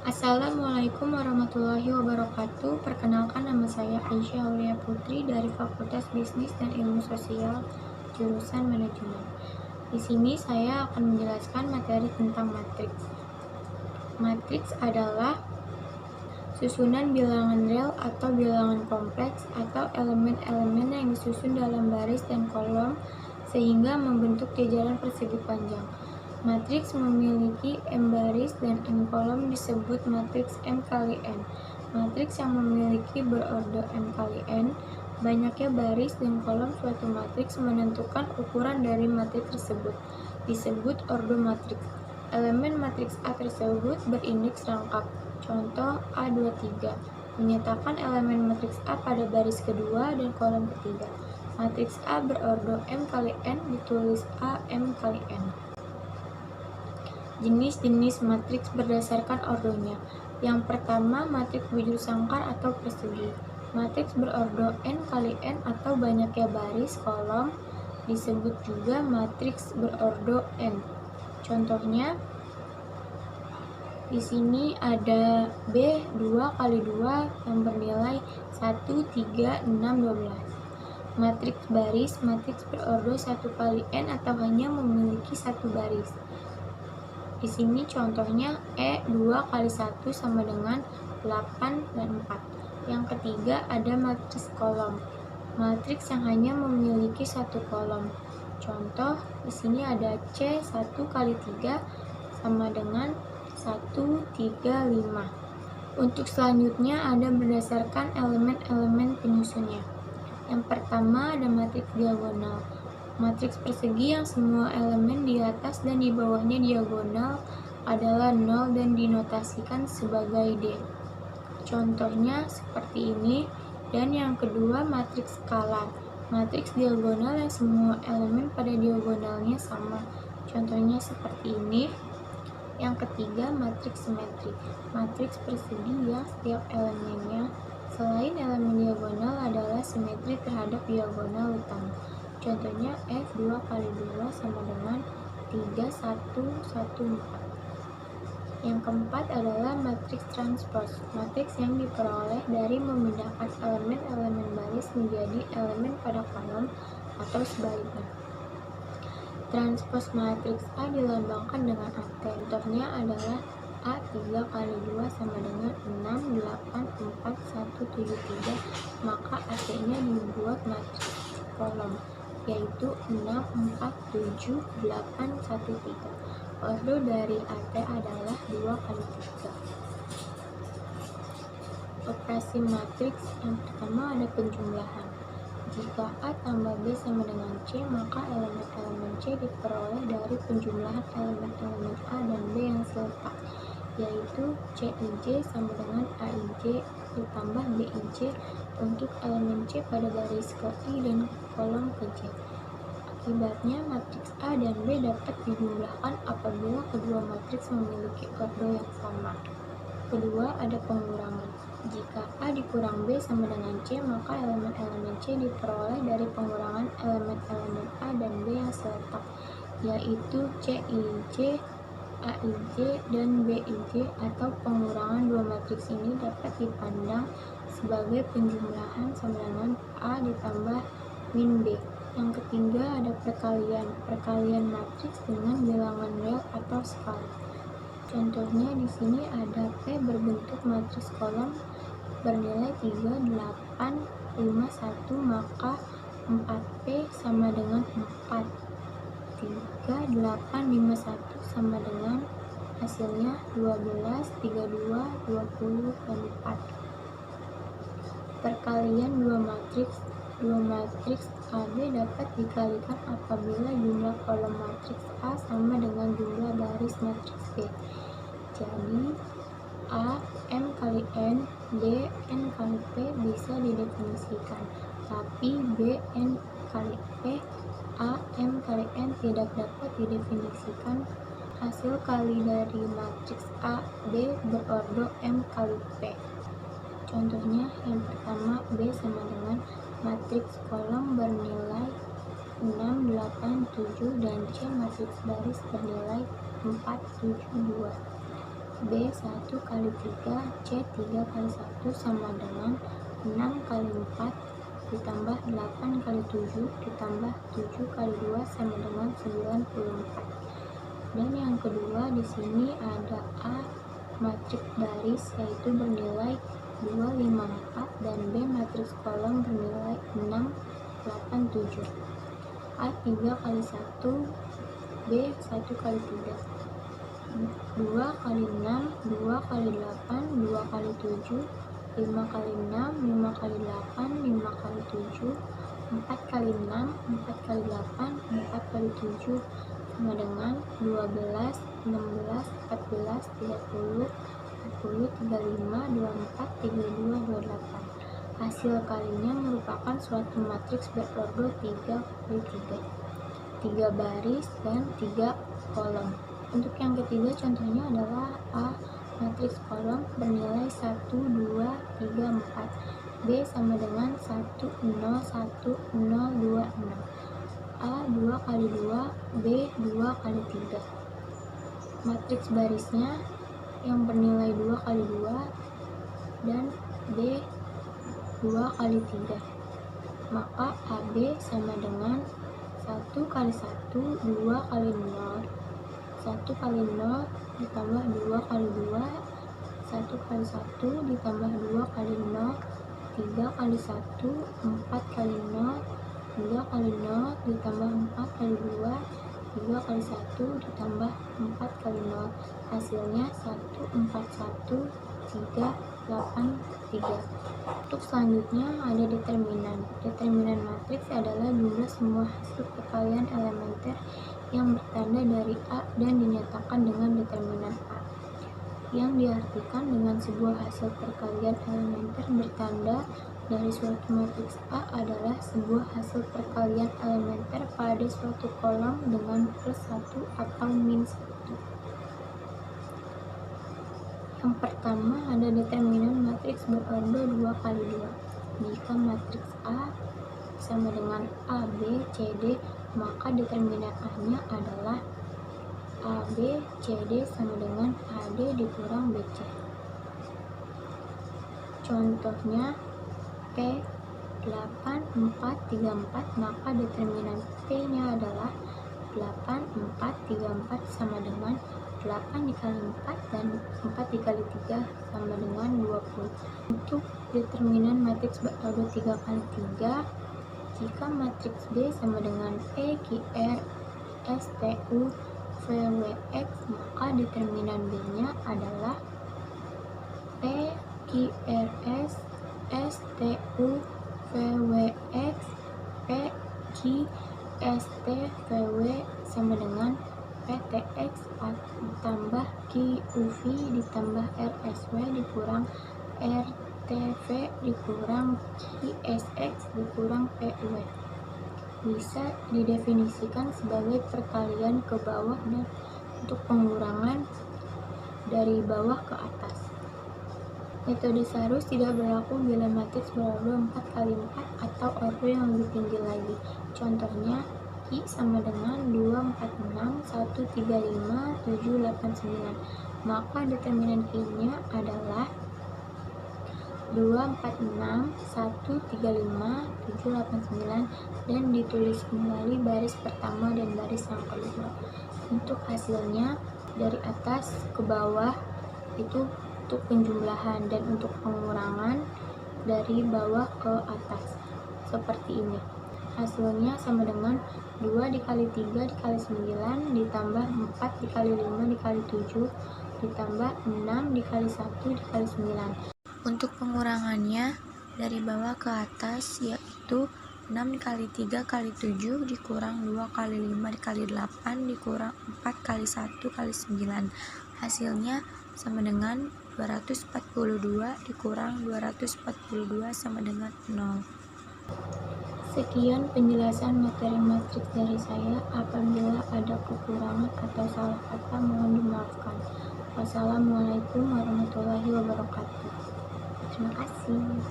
Assalamualaikum warahmatullahi wabarakatuh. Perkenalkan, nama saya Aisyah Aulia Putri dari Fakultas Bisnis dan Ilmu Sosial, jurusan Manajemen. Di sini saya akan menjelaskan materi tentang matriks. Matriks adalah susunan bilangan real atau bilangan kompleks atau elemen-elemen yang disusun dalam baris dan kolom sehingga membentuk jajaran persegi panjang. Matriks memiliki M baris dan N kolom disebut matriks M kali N. Matriks yang memiliki berordo M kali N, banyaknya baris dan kolom suatu matriks menentukan ukuran dari matriks tersebut, disebut ordo matriks. Elemen matriks A tersebut berindeks rangkap. Contoh A23 menyatakan elemen matriks A pada baris kedua dan kolom ketiga. Matriks A berordo M kali N ditulis A M kali N. Jenis-jenis matriks berdasarkan ordonya. Yang pertama, matriks bujur sangkar atau persegi. Matriks berordo N kali N atau banyaknya baris kolom disebut juga matriks berordo N. Contohnya, di sini ada B 2 kali 2 yang bernilai 1, 3, 6, 12. Matriks baris, matriks berordo 1 kali N atau hanya memiliki satu baris. Di sini contohnya E 2 kali 1 sama dengan 8 dan 4. Yang ketiga ada matriks kolom. Matriks yang hanya memiliki satu kolom. Contoh di sini ada C 1 kali 3 sama dengan 1, 3, 5. Untuk selanjutnya ada berdasarkan elemen-elemen penyusunnya. Yang pertama ada matriks diagonal. Matriks persegi yang semua elemen di atas dan di bawahnya diagonal adalah 0 dan dinotasikan sebagai D. Contohnya seperti ini. Dan yang kedua matriks skalar. Matriks diagonal yang semua elemen pada diagonalnya sama. Contohnya seperti ini. Yang ketiga matriks simetri. Matriks persegi yang setiap elemennya selain elemen diagonal adalah simetri terhadap diagonal utama. Contohnya F 2 kali 2 sama dengan 3, 1, 1, 4. Yang keempat adalah matriks transpos. Matriks yang diperoleh dari memindahkan elemen-elemen baris menjadi elemen pada kolom atau sebaliknya. Transpos matriks A dilambangkan dengan AT. Contohnya adalah A 3 kali 2 sama dengan 6, 8, 4, 1, 7, 3. Maka AT-nya dibuat matriks kolom, yaitu 6, 4, 7, 8, 1, 3. Ordo dari AT adalah 2 kali 3. Operasi matriks yang pertama ada penjumlahan. Jika A tambah B sama dengan C, maka elemen-elemen C diperoleh dari penjumlahan elemen-elemen A dan B yang seletak, yaitu CIJ sama dengan AIJ ditambah BIJ untuk elemen C pada baris ke I dan kolom ke J. Akibatnya, matriks A dan B dapat dijumlahkan apabila kedua matriks memiliki ordo yang sama. Kedua, ada pengurangan. Jika A dikurang B sama dengan C, maka elemen-elemen C diperoleh dari pengurangan elemen-elemen A dan B yang seletak, yaitu CIJ, AIJ, dan BIJ, atau pengurangan dua matriks ini dapat dipandang sebagai penjumlahan sama dengan A ditambah min B. Yang ketiga ada perkalian matriks dengan bilangan real atau skalar. Contohnya di sini ada P berbentuk matriks kolom bernilai 3, 8, 5, 1, maka 4P sama dengan 4. 3, 8, 5, 1 sama dengan hasilnya 12, 32, 20, dan 4. Perkalian dua matriks AB dapat dikalikan apabila jumlah kolom matriks A sama dengan jumlah baris matriks B. Jadi A M kali N, B N kali P bisa didefinisikan, tapi B N kali P, A M kali N tidak dapat didefinisikan. Hasil kali dari matriks A B berordo M kali P. Contohnya yang pertama B sama dengan matriks kolom bernilai 6, 8, 7 dan C matriks baris bernilai 4, 7, 2. B 1 kali 3 C 3 kali 1 sama dengan 6 kali 4 ditambah 8 kali 7 ditambah 7 kali 2 sama dengan 94. Dan yang kedua di sini ada A matriks baris yaitu bernilai 2, 5, 4 dan B matriks kolom bernilai 6, 8, 7. A 3 kali 1 B 1 kali 3 2 kali 6 2 kali 8 2 kali 7 5 kali 6 5 kali 8 5 kali 7 4 kali 6 4 kali 8 4 kali 7 sama dengan 12 16 14 30 40 35 24 32 28. Hasil kalinya merupakan suatu matriks berordo 3 kali 3 baris dan 3 kolom. Untuk yang ketiga contohnya adalah A matriks kolom bernilai 1 2 3 4 B sama dengan 1 0 1 0 2 6 A 2 kali 2 B 2 kali 3. Matriks barisnya yang bernilai 2 kali 2 dan B 2 kali 3, maka AB sama dengan 1 kali 1 2 kali 0 1 kali 0 ditambah 2 kali 2 1 kali 1 ditambah 2 kali 0 3 kali 1 4 kali 0 3 kali 0 ditambah 4 kali 2 3 kali 1 ditambah 4 kali 0. Hasilnya 1 4 1 3 8 3. Untuk selanjutnya ada determinan. Determinan matriks adalah jumlah semua hasil perkalian elementer yang bertanda dari A dan dinyatakan dengan determinan A, yang diartikan dengan sebuah hasil perkalian elementer bertanda dari suatu matriks A adalah sebuah hasil perkalian elementer pada suatu kolom dengan plus 1 atau min 1. Yang pertama ada determinan matriks berordo 2 kali 2. Jika matriks A sama dengan A, B, C, D, maka determinan A-nya adalah AB, CD sama dengan AD dikurang BC. Contohnya P 8 4 3 4, maka determinan P-nya adalah 8 4 3 4 sama dengan 8 dikali 4 dan 4 dikali 3 sama dengan 20. Untuk determinan matriks berordo 3 kali 3, jika matriks B sama dengan P, Q, R, S, T, U, V, W, X, maka determinan B-nya adalah P, Q, R, S, S, T, U, V, W, X, P, Q, S, T, V, W sama dengan PTX ditambah QUV ditambah RSW dikurang RTV dikurang QSX dikurang PW. Bisa didefinisikan sebagai perkalian ke bawah dan untuk pengurangan dari bawah ke atas. Metode Sarus tidak berlaku bila matriks berordo 4 kali 4 atau ordo yang lebih tinggi lagi. Contohnya I sama dengan 2, 4, 6, 1, 3, 5, 7, 8, 9. Maka determinan I-nya adalah 2, 4, 6, 1, 3, 5, 7, 8, 9 dan ditulis kembali baris pertama dan baris yang kedua. Untuk hasilnya dari atas ke bawah itu untuk penjumlahan dan untuk pengurangan dari bawah ke atas seperti ini. Hasilnya sama dengan 2 dikali 3 dikali 9 ditambah 4 dikali 5 dikali 7 ditambah 6 dikali 1 dikali 9. Untuk pengurangannya dari bawah ke atas yaitu 6 dikali 3 kali 7 dikurang 2 kali 5 dikali 8 dikurang 4 kali 1 kali 9. Hasilnya sama dengan 242 dikurang 242 sama dengan 0. Sekian penjelasan materi matriks dari saya. Apabila ada kekurangan atau salah kata mohon dimaafkan. Wassalamualaikum warahmatullahi wabarakatuh. Terima kasih.